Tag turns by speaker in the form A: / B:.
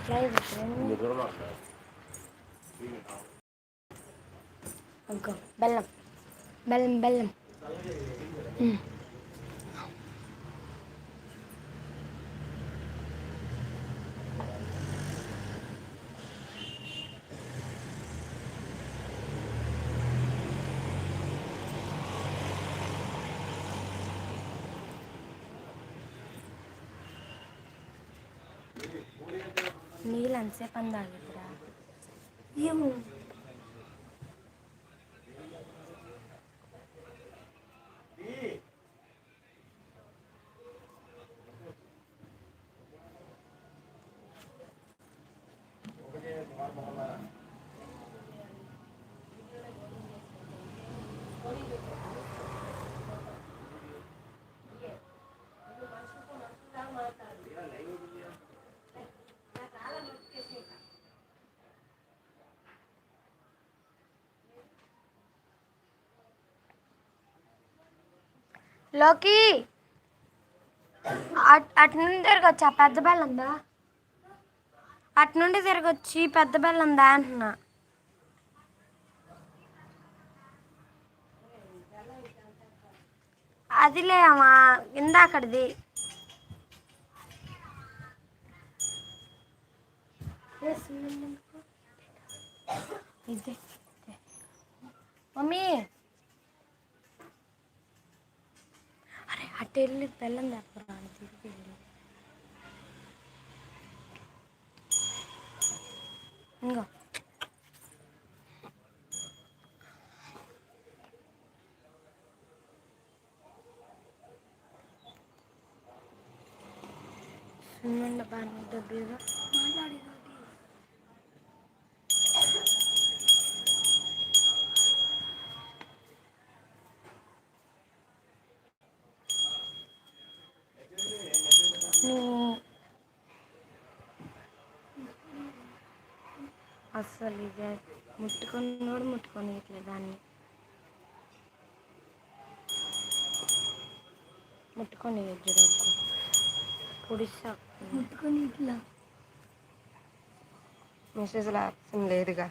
A: live అగ్గో బెల్లం బెల్లం బెల్లం నీళ్ళు ఎంతసేపు అని తాగిద్దిరా ఏమో లోకి అటు నుండి తిరగొచ్చు ఆ పెద్ద బెల్లం ఉందా అటు నుండి తిరగొచ్చి పెద్ద బెల్లం ఉందా అంటున్నా అదిలే అమ్మా ఇందాకడిది ఇదే మమ్మీ అరే అటు వెళ్ళి బెల్లం తెప్పరా తిరిగి వెళ్ళి ఇంకో సున్నుండ బాగా డబ్బులుగా మాట్లాడేది అస్సలు ఇదే ముట్టుకొని కూడా ముట్టుకొని దాన్ని ముట్టుకొని ఎదురొద్దు పొడిసా ముట్టుకొని ఇట్లా మెసేజ్లో ఆప్షన్ లేదుగా